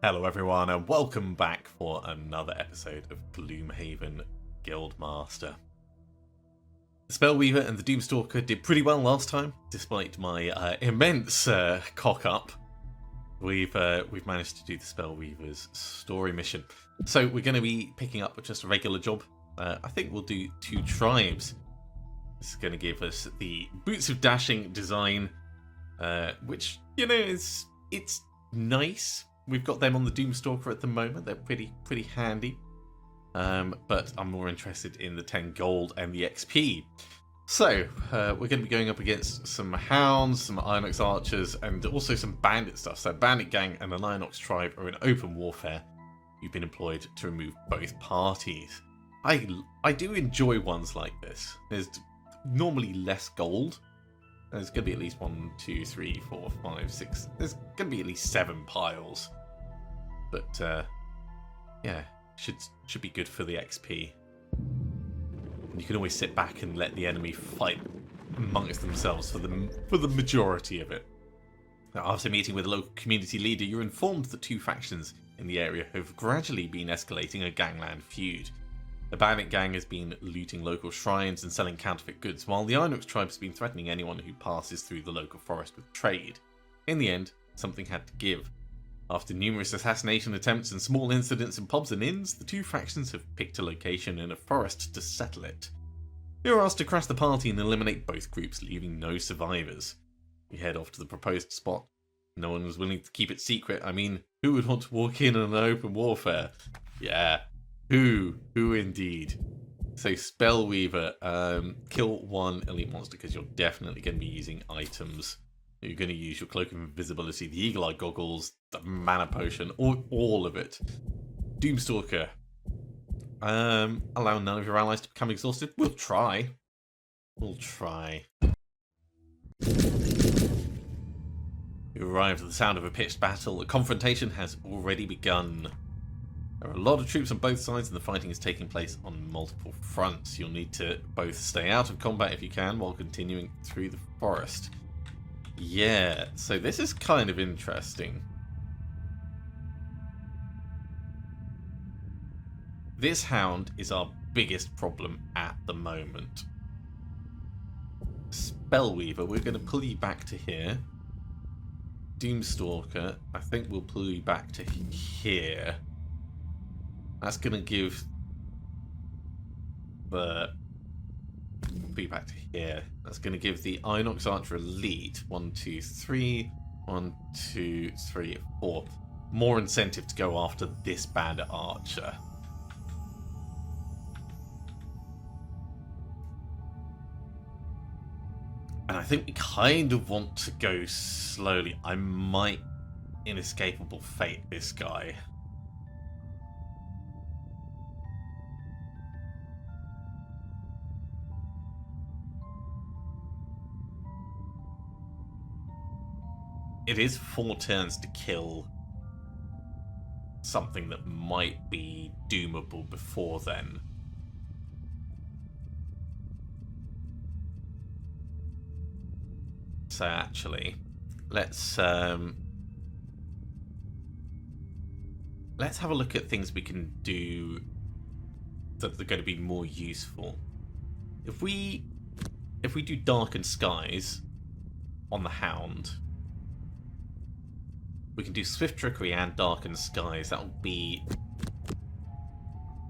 Hello everyone and welcome back for another episode of Gloomhaven Guildmaster. The Spellweaver and the Doomstalker did pretty well last time, despite my immense cock-up. We've managed to do the Spellweaver's story mission. So we're going to be picking up with just a regular job. I think we'll do 2 tribes. This is going to give us the Boots of Dashing design, which, you know, it's nice. We've got them on the Doomstalker at the moment. They're pretty handy. But I'm more interested in the 10 gold and the XP. So, we're going to be going up against some Hounds, some Inox Archers, and also some Bandit stuff. So, Bandit Gang and an Inox Tribe are in open warfare. You've been employed to remove both parties. I do enjoy ones like this. There's normally less gold. There's going to be at least 1, 2, 3, 4, 5, 6. There's going to be at least 7 piles. But, yeah, should be good for the XP. And you can always sit back and let the enemy fight amongst themselves for the majority of it. Now, after meeting with a local community leader, you're informed that 2 factions in the area have gradually been escalating a gangland feud. The Bandit Gang has been looting local shrines and selling counterfeit goods, while the Inox Tribe has been threatening anyone who passes through the local forest with trade. In the end, something had to give. After numerous assassination attempts and small incidents in pubs and inns, the 2 factions have picked a location in a forest to settle it. You're asked to crash the party and eliminate both groups, leaving no survivors. You head off to the proposed spot. No one was willing to keep it secret. I mean, who would want to walk in on an open warfare? Yeah. Who indeed. So Spellweaver, kill 1 elite monster because you're definitely going to be using items. You're going to use your Cloak of Invisibility, the Eagle Eye Goggles, the Mana Potion, all of it. Doomstalker. Allow none of your allies to become exhausted. We'll try. You arrive at the sound of a pitched battle. The confrontation has already begun. There are a lot of troops on both sides and the fighting is taking place on multiple fronts. You'll need to both stay out of combat if you can while continuing through the forest. Yeah, so this is kind of interesting. This Hound is our biggest problem at the moment. Spellweaver, we're going to pull you back to here. Doomstalker, I think we'll pull you back to here. That's going to give the... Be back to here. That's going to give the Inox Archer Elite 1, 2, 3, 1, 2, 3, 4 more incentive to go after this Bandit Archer. And I think we kind of want to go slowly. I might inescapable fate this guy. It is 4 turns to kill something that might be doomable before then. So actually, let's have a look at things we can do that are going to be more useful. If we do Darkened Skies on the Hound, we can do Swift Trickery and Darkened Skies. That will be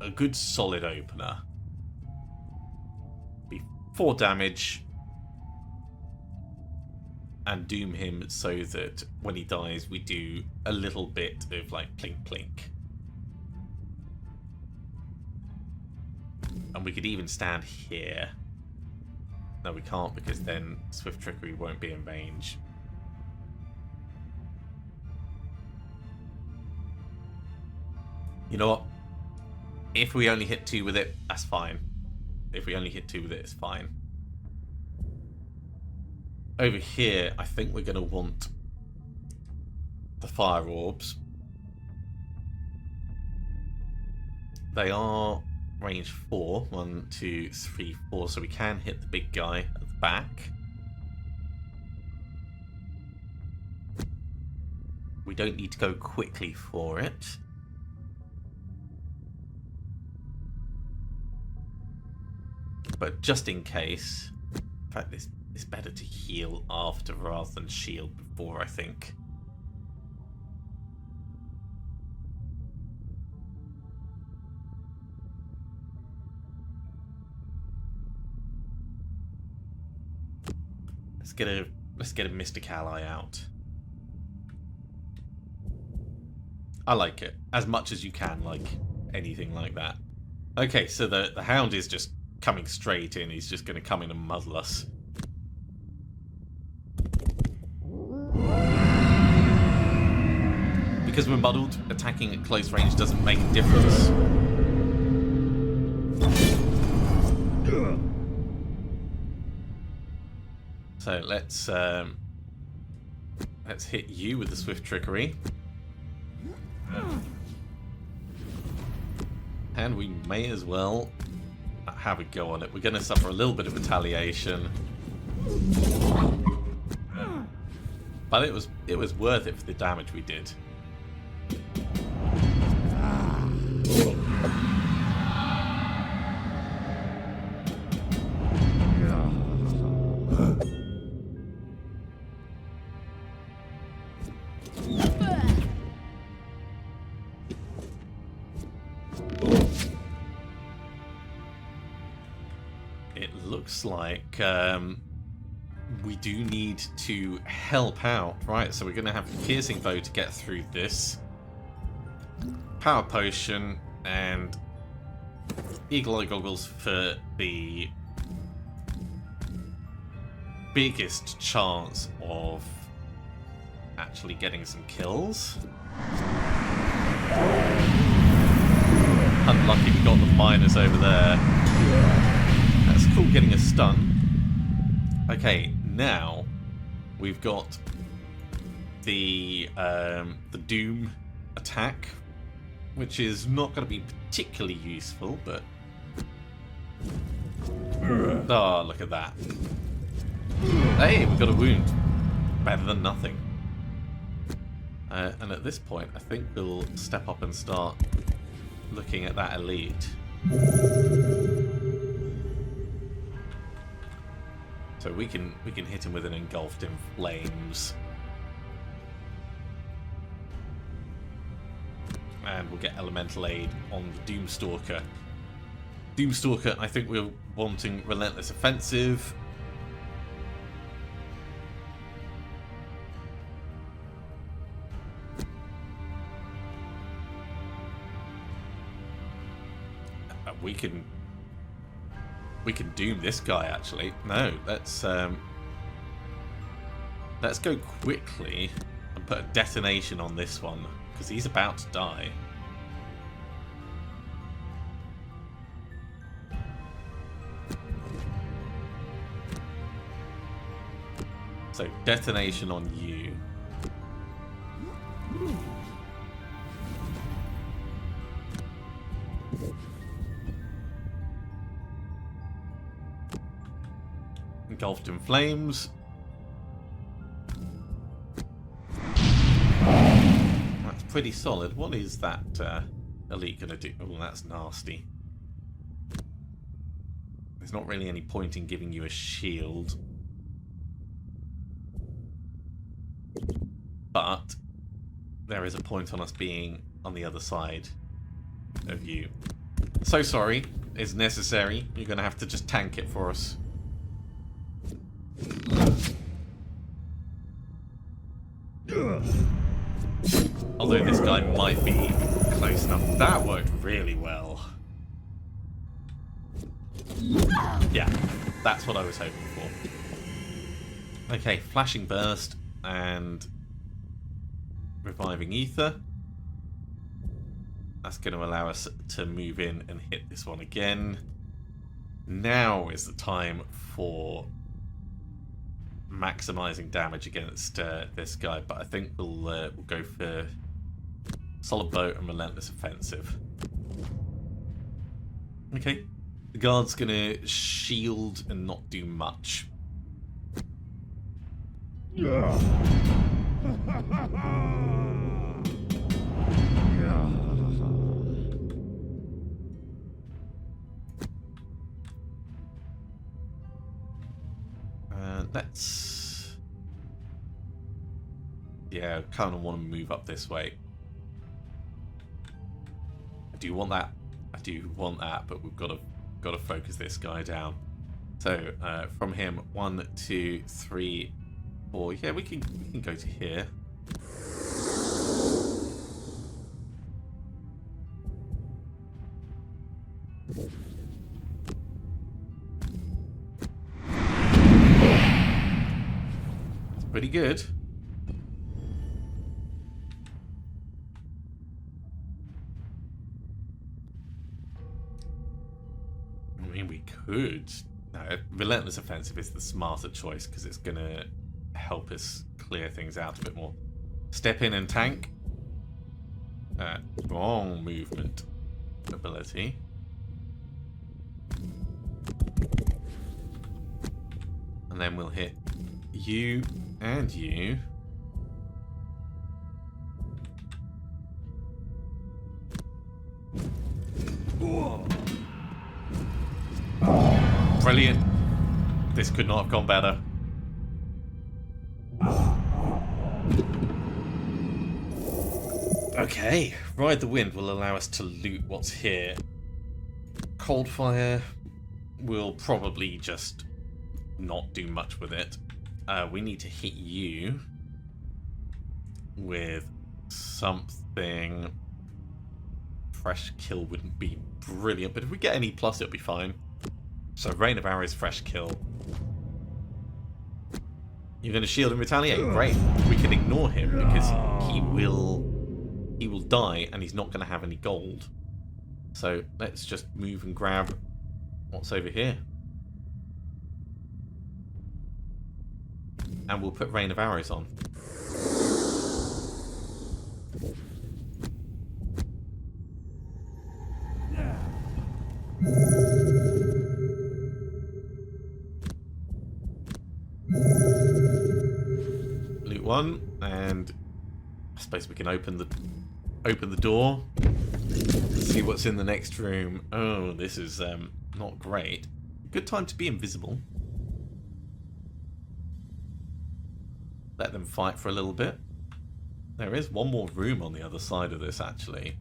a good solid opener. Be 4 damage and doom him so that when he dies we do a little bit of like plink plink. And we could even stand here. No, we can't because then Swift Trickery won't be in range. You know what? If we only hit 2 with it, that's fine. If we only hit 2 with it, it's fine. Over here, I think we're going to want the Fire Orbs. They are range 4. 1, 2, 3, 4. So we can hit the big guy at the back. We don't need to go quickly for it. But just in case, in fact, it's better to heal after rather than shield before, I think. Let's get a Mystic Ally out. I like it as much as you can, like anything like that. Okay, so the Hound is just coming straight in. He's just going to come in and muzzle us. Because we're muddled, attacking at close range doesn't make a difference. So let's hit you with the Swift Trickery. And we may as well have a go on it. We're going to suffer a little bit of retaliation. But it was worth it for the damage we did. Looks like we do need to help out, right? So we're going to have a piercing bow to get through this, power potion, and eagle eye goggles for the biggest chance of actually getting some kills. Unlucky we got the miners over there. That's cool, getting a stun. Okay, now we've got the Doom attack, which is not going to be particularly useful, but oh, look at that! Hey, we got a wound. Better than nothing. And at this point, I think we'll step up and start looking at that elite. So we can hit him with an Engulfed in Flames. And we'll get Elemental Aid on the Doomstalker. Doomstalker, I think we're wanting Relentless Offensive. We can doom this guy, actually. No, let's go quickly and put a detonation on this one, because he's about to die. So, detonation on you. Engulfed in Flames. That's pretty solid. What is that elite going to do? Oh, that's nasty. There's not really any point in giving you a shield. But there is a point on us being on the other side of you. So sorry. It's necessary. You're going to have to just tank it for us. Although this guy might be close enough. That worked really well. Yeah, that's what I was hoping for. Okay, Flashing Burst and Reviving Ether. That's going to allow us to move in and hit this one again. Now is the time for maximizing damage against this guy, but I think we'll go for Solid Bow and Relentless Offensive. Okay, the guard's gonna shield and not do much. Let's... Yeah, kind of want to move up this way. I do want that. I do want that, but we've got to focus this guy down. So from him, 1, 2, 3, 4. Yeah, we can go to here. It's pretty good. I mean, we could. No, Relentless Offensive is the smarter choice because it's going to help us clear things out a bit more. Step in and tank. Strong movement ability. And then we'll hit you and you. Brilliant. This could not have gone better. Okay, Ride the Wind will allow us to loot what's here. Coldfire will probably just not do much with it. We need to hit you with something. Fresh Kill wouldn't be brilliant, but if we get any plus, it'll be fine. So Rain of Arrows, Fresh Kill. You're going to shield and retaliate. Great. We can ignore him because he will die and he's not going to have any gold. So let's just move and grab what's over here. And we'll put Rain of Arrows on. Loot one, and I suppose we can open the door. See what's in the next room. Oh, this is not great. Good time to be invisible. Let them fight for a little bit. There is one more room on the other side of this, actually.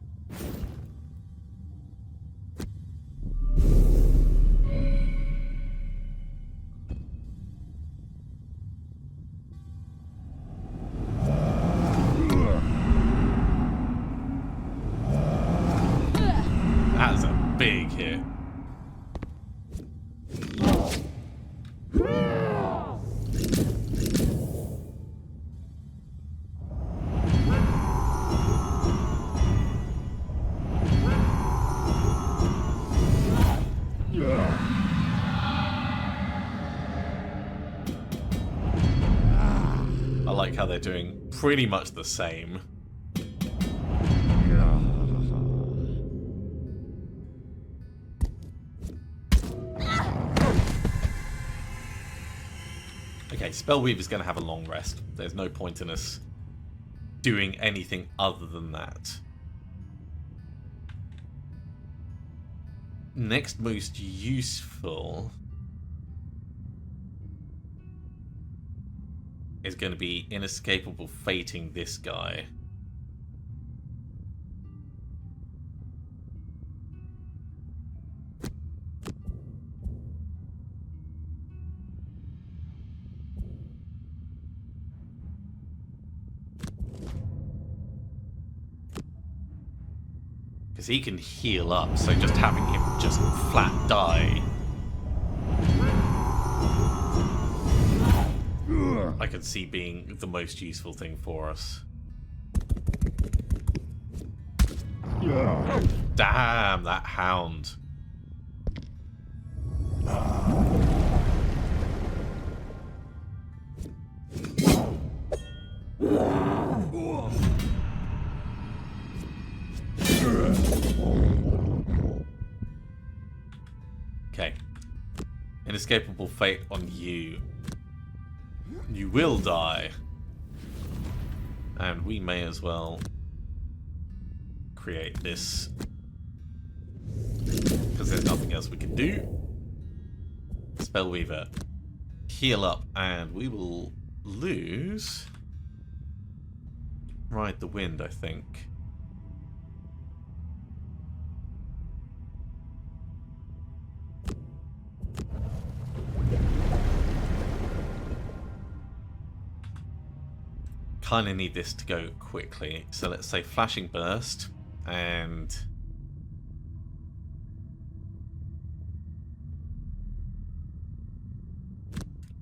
That is a big hit. I like how they're doing pretty much the same. Okay, Spellweaver's going to have a long rest. There's no point in us doing anything other than that. Next most useful is going to be Inescapable Fating this guy. Because he can heal up, so just having him just flat die, I can see being the most useful thing for us. Damn, that hound. Okay. Inescapable Fate on you. You will die. And we may as well create this, because there's nothing else we can do. Spellweaver. heal up, and we will lose Ride the Wind, I think. Kind of need this to go quickly, so let's say Flashing Burst and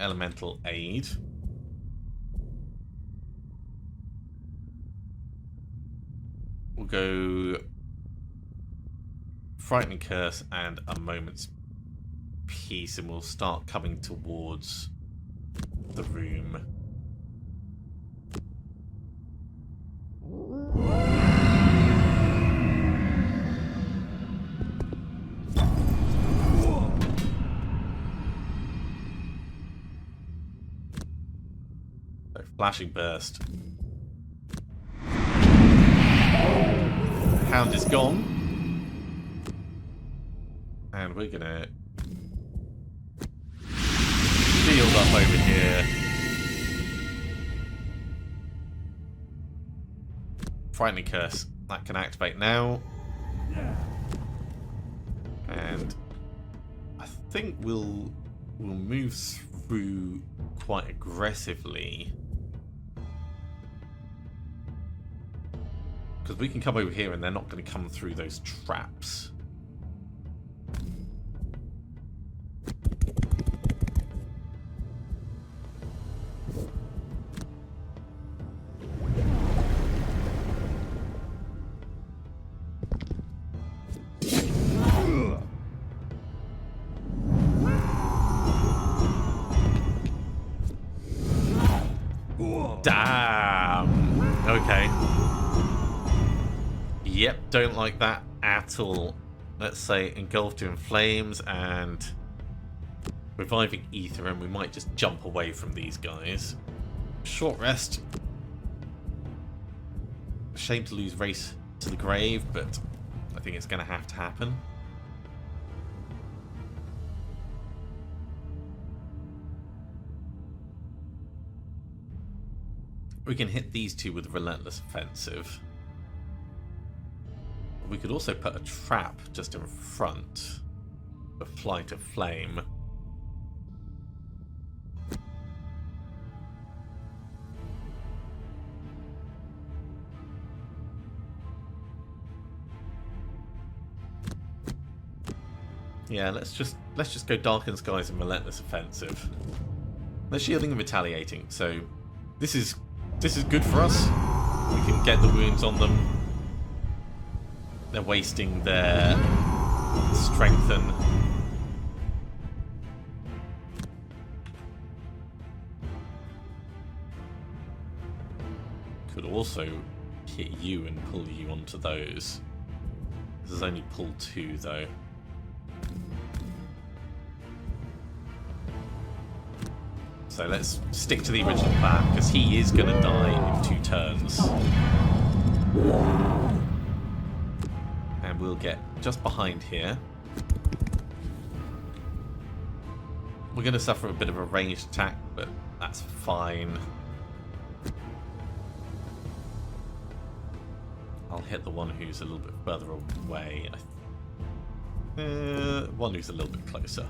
Elemental Aid. We'll go Frightening Curse and a Moment's Peace, and we'll start coming towards the room. So, Flashing Burst. Hound is gone. And we're gonna shield up over here. Frightening Curse. That can activate now. And I think we'll move through quite aggressively. Because we can come over here and they're not going to come through those traps. Damn. Okay. Yep, don't like that at all. Let's say Engulfed in Flames and Reviving Ether, and we might just jump away from these guys. Short rest. Shame to lose Race to the Grave, but I think it's going to have to happen. We can hit these two with Relentless Offensive. We could also put a trap just in front for Flight of Flame. Yeah, let's just go Darkened Skies and Relentless Offensive. They're shielding and retaliating, so this is good for us. We can get the wounds on them. They're wasting their Strengthen. Could also hit you and pull you onto those. This is only pull 2 though. So let's stick to the original plan, because he is going to die in 2 turns. And we'll get just behind here. We're going to suffer a bit of a ranged attack, but that's fine. I'll hit the one who's a little bit further away. One who's a little bit closer.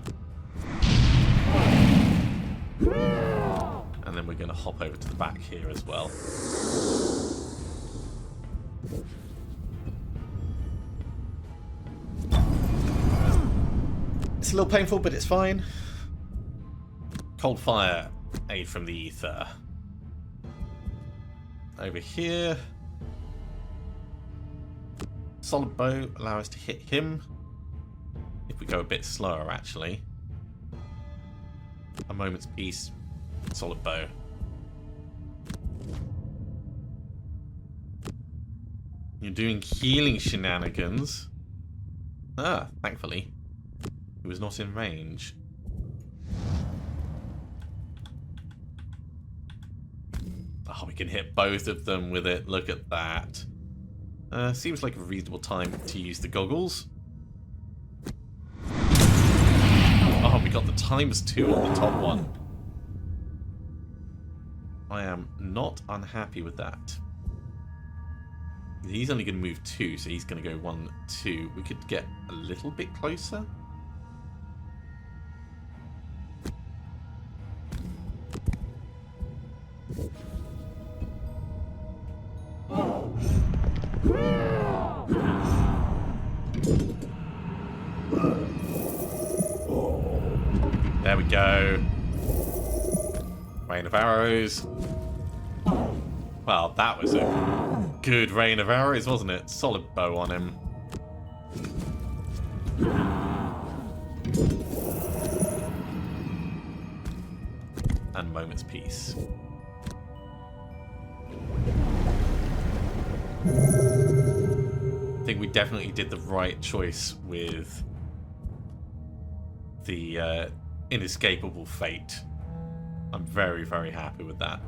And then we're going to hop over to the back here as well. It's a little painful, but it's fine. Cold Fire, Aid from the Ether. Over here. Solid Bow, allow us to hit him. If we go a bit slower, actually. A Moment's Peace, Solid Bow. You're doing healing shenanigans. Ah, thankfully. He was not in range. Oh, we can hit both of them with it. Look at that. Seems like a reasonable time to use the goggles. Oh, we got the ×2 on the top one. I am not unhappy with that. He's only going to move 2, so he's going to go 1, 2. We could get a little bit closer. There we go. Rain of arrows. Well, that was a good rain of arrows, wasn't it? Solid bow on him. And moment's peace. I think we definitely did the right choice with the inescapable fate. I'm very, very happy with that.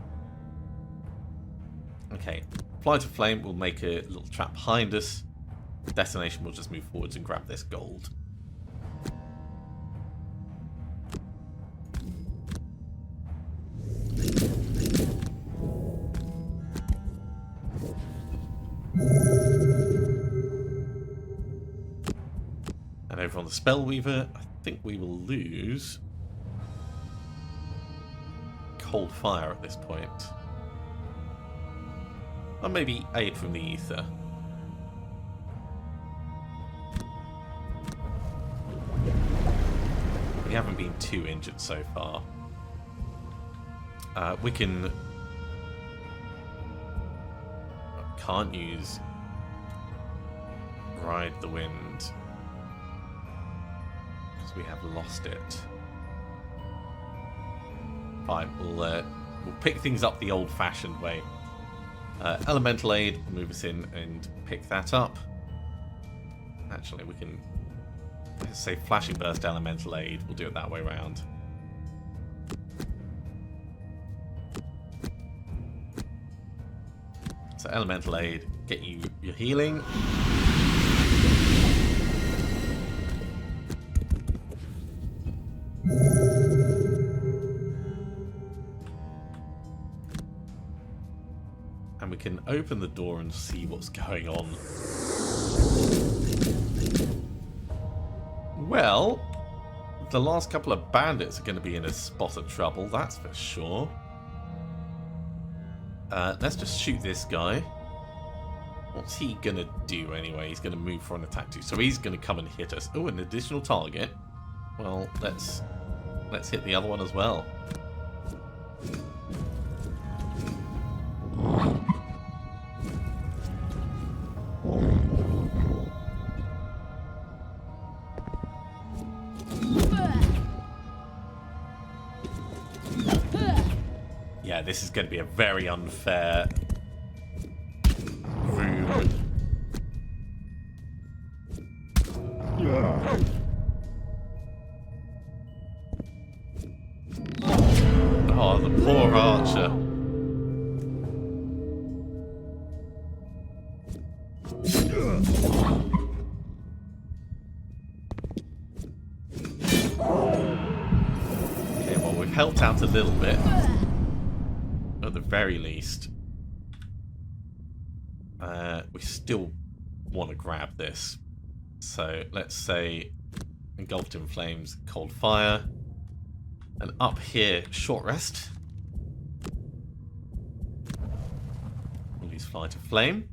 Okay, Fly to Flame will make a little trap behind us. Detonation will just move forwards and grab this gold. And over on the Spellweaver, I think we will lose Cold Fire at this point. Or maybe aid from the ether. We haven't been too injured so far. We can... Can't use Ride the Wind because we have lost it. Fine, we'll pick things up the old-fashioned way. Elemental Aid will move us in and pick that up. Actually, we can say Flashing Burst, Elemental Aid. We'll do it that way around. So Elemental Aid, get you your healing. And we can open the door and see what's going on. Well, the last couple of bandits are going to be in a spot of trouble, that's for sure. Let's just shoot this guy. What's he going to do anyway? He's going to move for an attack too. So he's going to come and hit us. Oh, an additional target. Well, let's hit the other one as well. Yeah, this is going to be a very unfair room. Oh, the poor archer. Okay, well, we've helped out a little bit. At the very least. We still want to grab this. So let's say Engulfed in Flames, Cold Fire. And up here, Short Rest. We'll use Fly to Flame.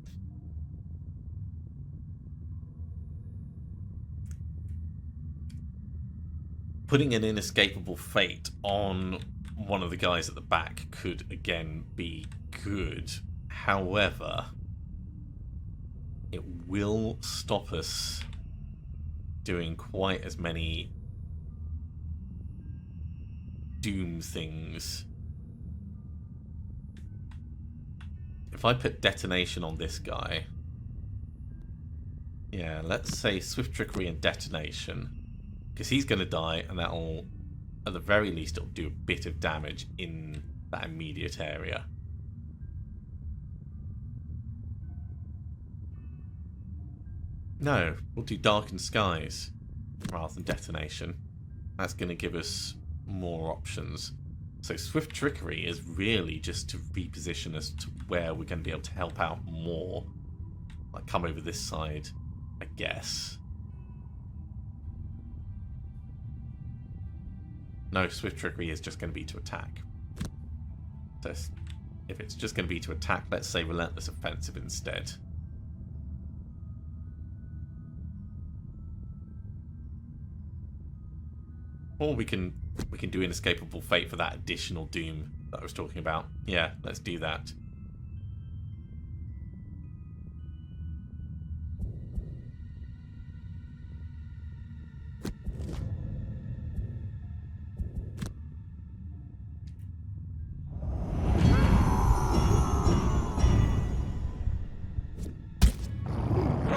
Putting an inescapable fate on one of the guys at the back could again be good. However, it will stop us doing quite as many doom things. If I put detonation on this guy, yeah, let's say Swift Trickery and detonation, because he's going to die, and that'll, at the very least, it'll do a bit of damage in that immediate area. No, we'll do Darkened Skies rather than detonation. That's going to give us more options. So Swift Trickery is really just to reposition us to where we're going to be able to help out more. Like come over this side, I guess. No, Swift Trickery is just going to be to attack. So if it's just going to be to attack, let's say Relentless Offensive instead. Or we can do Inescapable Fate for that additional Doom that I was talking about. Yeah, let's do that.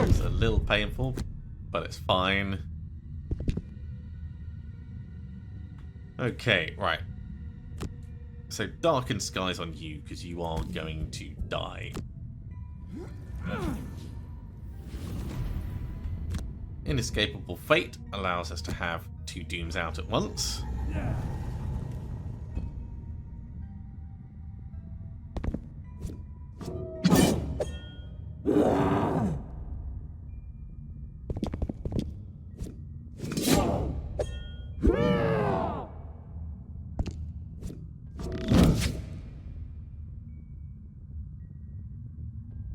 It's a little painful, but it's fine. Okay, right. So Darkened Skies on you, because you are going to die. Inescapable Fate allows us to have 2 Dooms out at once.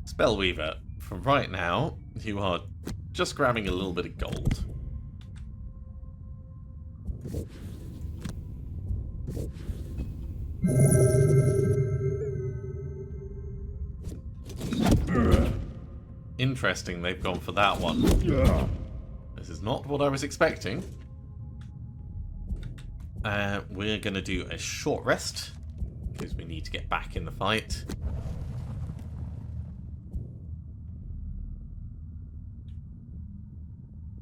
Spellweaver, for right now, you are just grabbing a little bit of gold. Interesting, they've gone for that one. This is not what I was expecting. We're going to do a short rest, because we need to get back in the fight.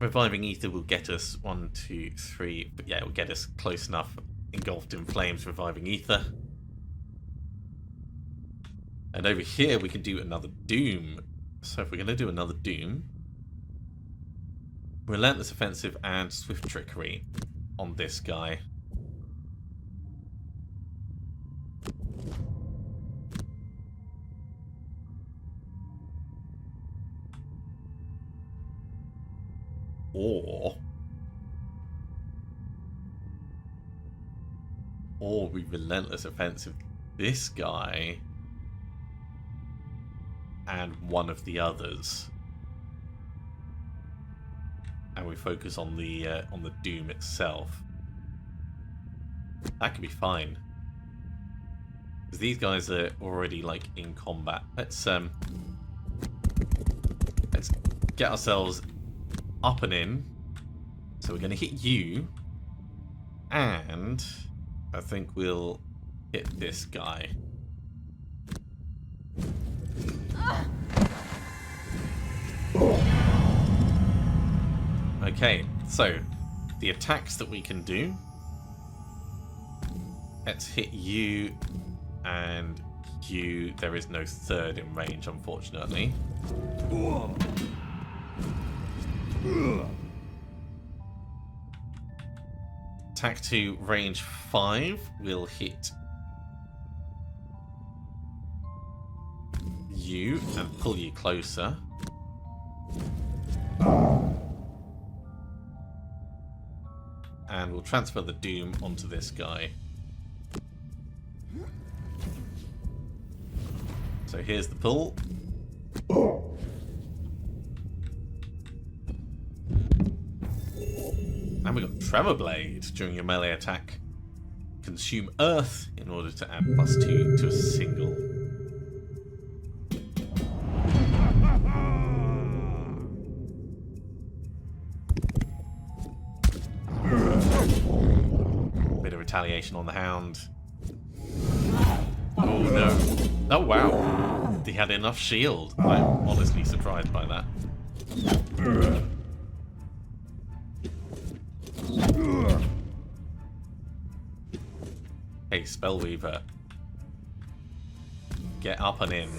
Reviving Ether will get us 1, 2, 3, but yeah, it will get us close enough. Engulfed in Flames, Reviving Ether. And over here we can do another Doom. So if we're going to do another Doom, Relentless Offensive and Swift Trickery on this guy. Or we Relentless Offensive this guy and one of the others, and we focus on the Doom itself. That could be fine, because these guys are already like in combat. Let's get ourselves up and in. So we're going to hit you, and I think we'll hit this guy. Okay, so the attacks that we can do. Let's hit you and you. There is no third in range, unfortunately. Attack to range 5 will hit you and pull you closer. And we'll transfer the Doom onto this guy. So here's the pull. And we got Tremor Blade during your melee attack. Consume Earth in order to add +2 to a single. Bit of retaliation on the Hound. Oh no. Oh wow. He had enough shield. I'm honestly surprised by that. Hey, Spellweaver. Get up and in.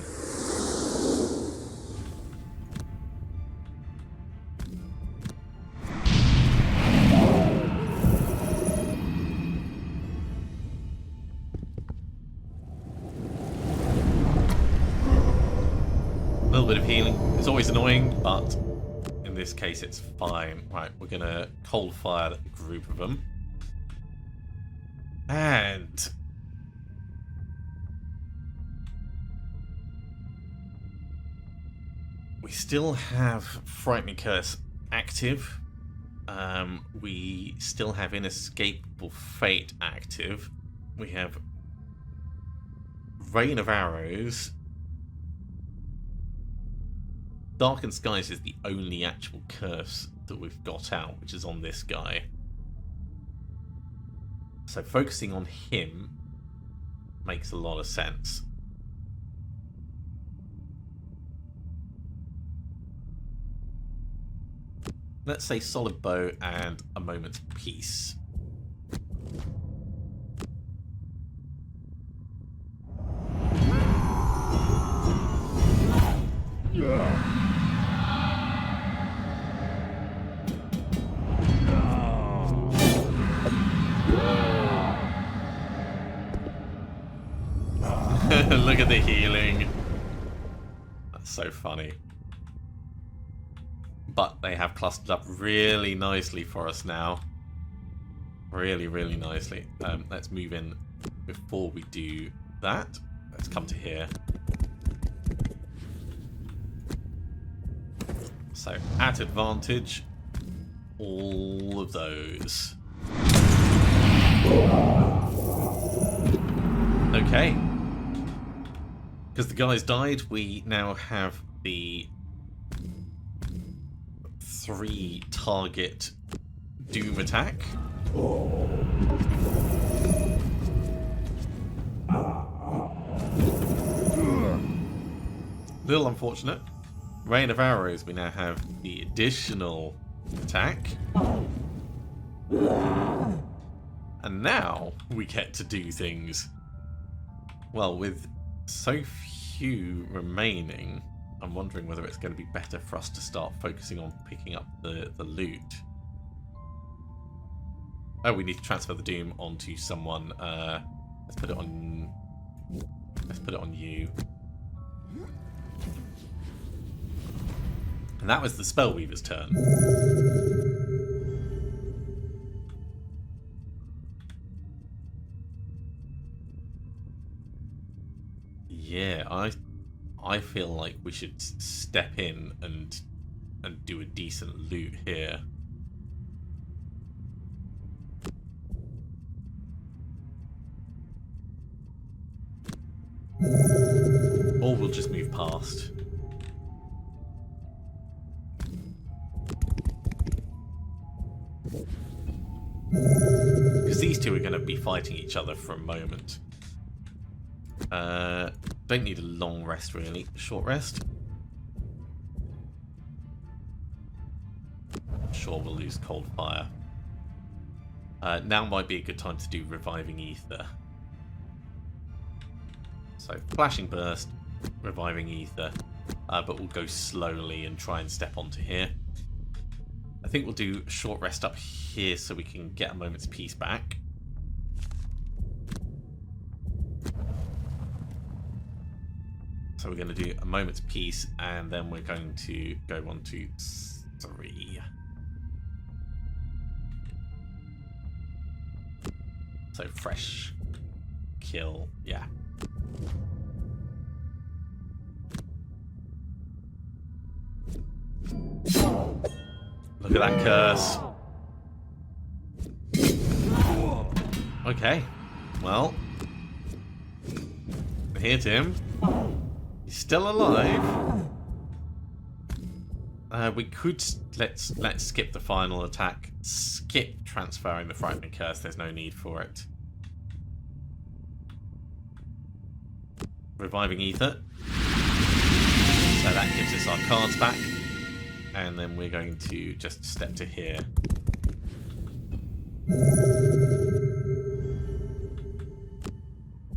bit of healing. It's always annoying, but in this case it's fine. Right, we're going to cold fire a group of them. And we still have Frightening Curse active. We still have Inescapable Fate active. We have Rain of Arrows. Darkened Skies is the only actual curse that we've got out, which is on this guy. So focusing on him makes a lot of sense. Let's say Solid Bow and a Moment's Peace. Look at the healing. That's so funny. But they have clustered up really nicely for us now. Really, really nicely. Let's move in before we do that. Let's come to here. So, at advantage, all of those. Okay. Because the guys died, we now have the 3 target Doom attack. Little unfortunate. Rain of Arrows, we now have the additional attack. And now we get to do things. Well, with so few remaining, I'm wondering whether it's going to be better for us to start focusing on picking up the loot. Oh, we need to transfer the Doom onto someone. Let's put it on you. And that was the Spellweaver's turn. Yeah, I feel like we should step in and do a decent loot here. Or we'll just move past. Because these two are going to be fighting each other for a moment. Don't need a long rest, really. Short rest. Sure, we'll lose cold fire. Now might be a good time to do Reviving Ether. So, Flashing Burst, Reviving Ether, but we'll go slowly and try and step onto here. I think we'll do a short rest up here so we can get a moment's peace back. So we're going to do a moment's peace, and then we're going to go 1, 2, 3. So fresh kill, yeah. Look at that curse. Okay, well, hit him. He's still alive. We could let's skip the final attack. Skip transferring the Frightening Curse. There's no need for it. Reviving Ether. So that gives us our cards back. And then we're going to just step to here.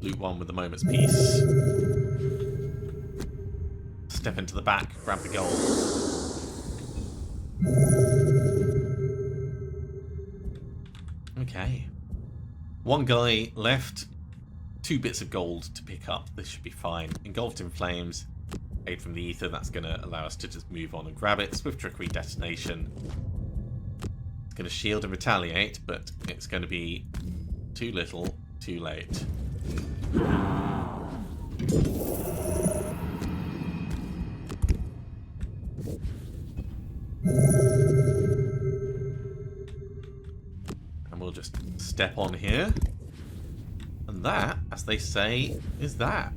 Loot 1 with the moment's peace. Step into the back, grab the gold. Okay. 1 guy left. 2 bits of gold to pick up. This should be fine. Engulfed in Flames. Aid from the ether, that's going to allow us to just move on and grab it. Swift trickery detonation. It's going to shield and retaliate, but it's going to be too little, too late. And we'll just step on here. And that, as they say, is that.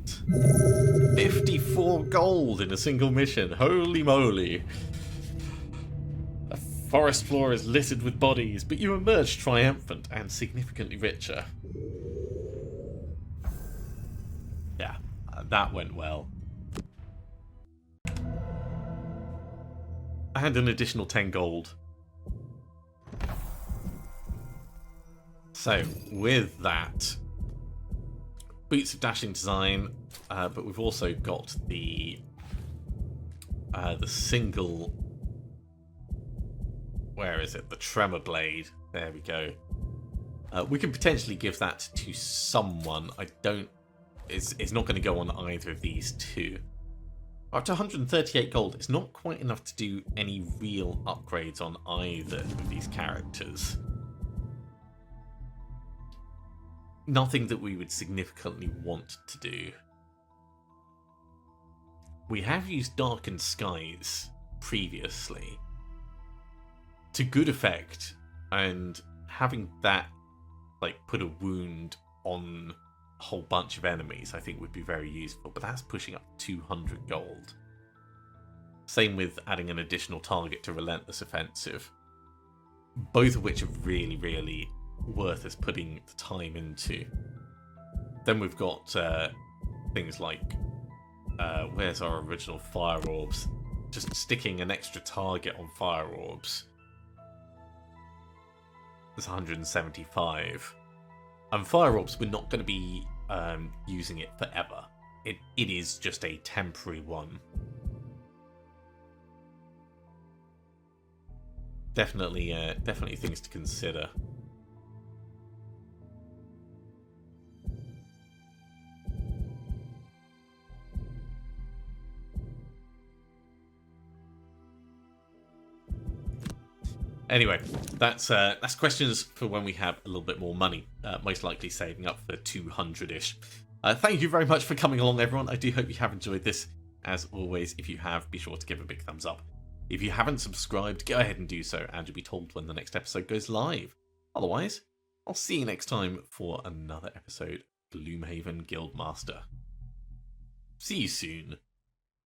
54 gold in a single mission. Holy moly. The forest floor is littered with bodies, but you emerge triumphant and significantly richer. Yeah, that went well. And an additional 10 gold. So, with that, boots of dashing design, but we've also got the single, where is it? The tremor blade. There we go. We can potentially give that to someone. It's not going to go on either of these two. Up to 138 gold. It's not quite enough to do any real upgrades on either of these characters. Nothing that we would significantly want to do. We have used Darkened Skies previously to good effect, and having that put a wound on a whole bunch of enemies I think would be very useful, but that's pushing up 200 gold. Same with adding an additional target to Relentless Offensive, both of which are really, really worth us putting the time into. Then we've got things like where's our original fire orbs? Just sticking an extra target on fire orbs. There's 175. And fire orbs, we're not going to be using it forever. It is just a temporary one. Definitely things to consider. Anyway, that's questions for when we have a little bit more money. Most likely saving up for 200-ish. Thank you very much for coming along, everyone. I do hope you have enjoyed this. As always, if you have, be sure to give a big thumbs up. If you haven't subscribed, go ahead and do so, and you'll be told when the next episode goes live. Otherwise, I'll see you next time for another episode of Gloomhaven Guildmaster. See you soon.